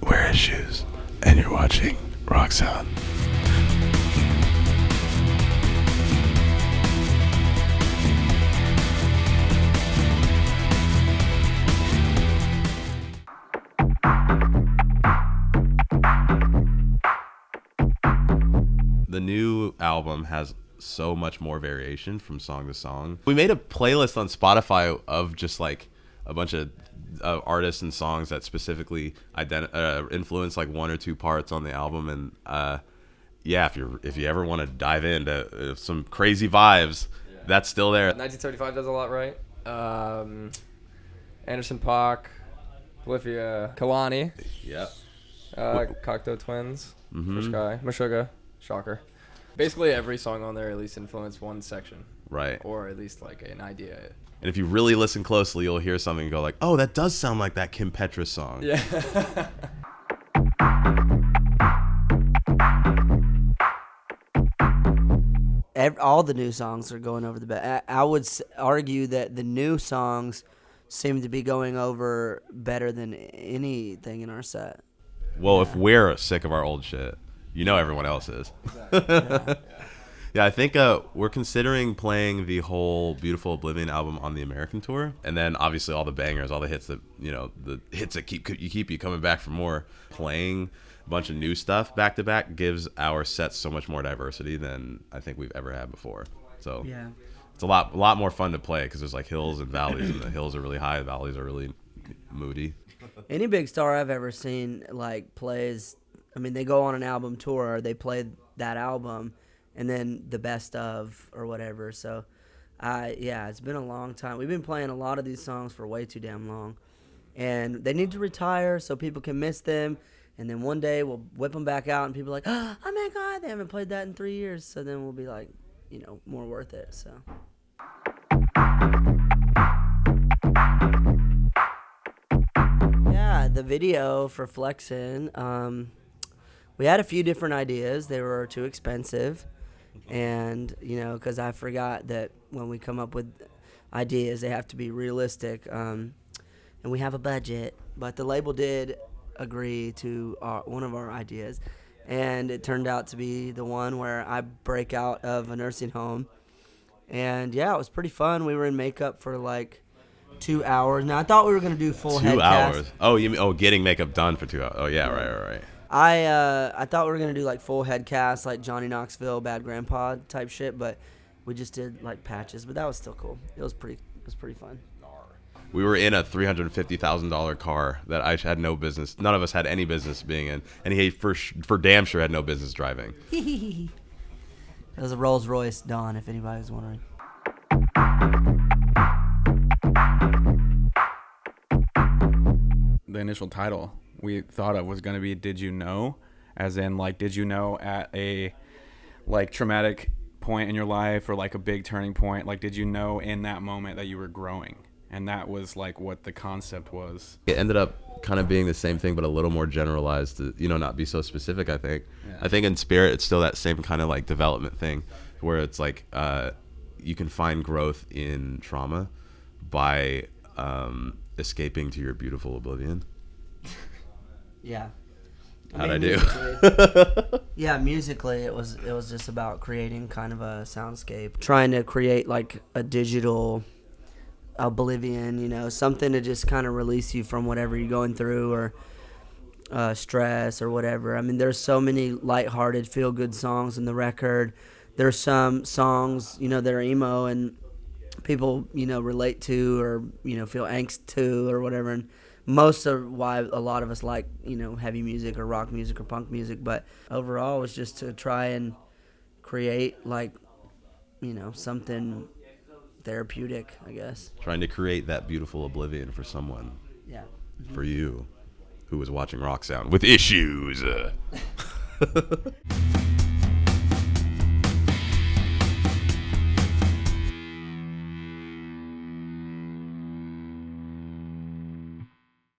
Wear his shoes, and you're watching Rock Sound. The new album has so much more variation from song to song. We made a playlist on Spotify of just like a bunch of artists and songs that specifically influence like one or two parts on the album. And yeah, if you ever want to dive into some crazy vibes, that's still there. 1975 does a lot right. Anderson .Paak, Polyphia, Kalani. Yep. Cocteau Twins. Fish Guy. Meshuggah. Shocker. Basically every song on there at least influenced one section. Right. Or at least like an idea. And if you really listen closely, you'll hear something and go like, oh, that does sound like that Kim Petras song. Yeah. All the new songs are going over the best. I would argue that the new songs seem to be going over better than anything in our set. Well, if we're sick of our old shit, you know everyone else is. Yeah. Yeah, I think we're considering playing the whole Beautiful Oblivion album on the American tour, and then obviously all the bangers, all the hits that the hits that keep you coming back for more. Playing a bunch of new stuff back to back gives our sets so much more diversity than I think we've ever had before. So Yeah. it's a lot more fun to play because there's like hills and valleys, and the hills are really high, the valleys are really moody. Any big star I've ever seen like plays. I mean, they go on an album tour, they play that album, and then the best of or whatever. So, yeah, it's been a long time. We've been playing a lot of these songs for way too damn long, and they need to retire so people can miss them. And then one day we'll whip them back out, and people are like, oh my God, they haven't played that in 3 years. So then we'll be like, more worth it. So. Yeah, the video for Flexin. We had a few different ideas. They were too expensive. And, because I forgot that when we come up with ideas, they have to be realistic. And we have a budget. But the label did agree to one of our ideas. And it turned out to be the one where I break out of a nursing home. And, yeah, it was pretty fun. We were in makeup for, 2 hours. Now, I thought we were going to do full head 2 cast. hours. Oh, you mean getting makeup done for 2 hours? Oh yeah, right. I thought we were gonna do full head cast, like Johnny Knoxville, Bad Grandpa type shit, but we just did patches. But that was still cool. It was pretty fun. We were in a $350,000 car that I had no business. None of us had any business being in, and he for damn sure had no business driving. It was a Rolls Royce Dawn, if anybody was wondering. The initial title we thought it was going to be Did You Know? As in, did you know at a, traumatic point in your life or, a big turning point? Did you know in that moment that you were growing? And that was, what the concept was. It ended up kind of being the same thing, but a little more generalized to, not be so specific, I think. Yeah. I think in spirit, it's still that same kind of, development thing where it's, you can find growth in trauma by escaping to your beautiful oblivion. Yeah. How'd I do? Yeah, musically it was just about creating kind of a soundscape. Trying to create a digital oblivion, something to just kind of release you from whatever you're going through or stress or whatever. I mean, there's so many lighthearted, feel-good songs in the record. There's some songs, that are emo and people, relate to or, feel angst to or whatever. And most of why a lot of us like, heavy music or rock music or punk music. But overall, it was just to try and create, something therapeutic, I guess. Trying to create that beautiful oblivion for someone. Yeah. Mm-hmm. For you, who was watching Rock Sound with issues.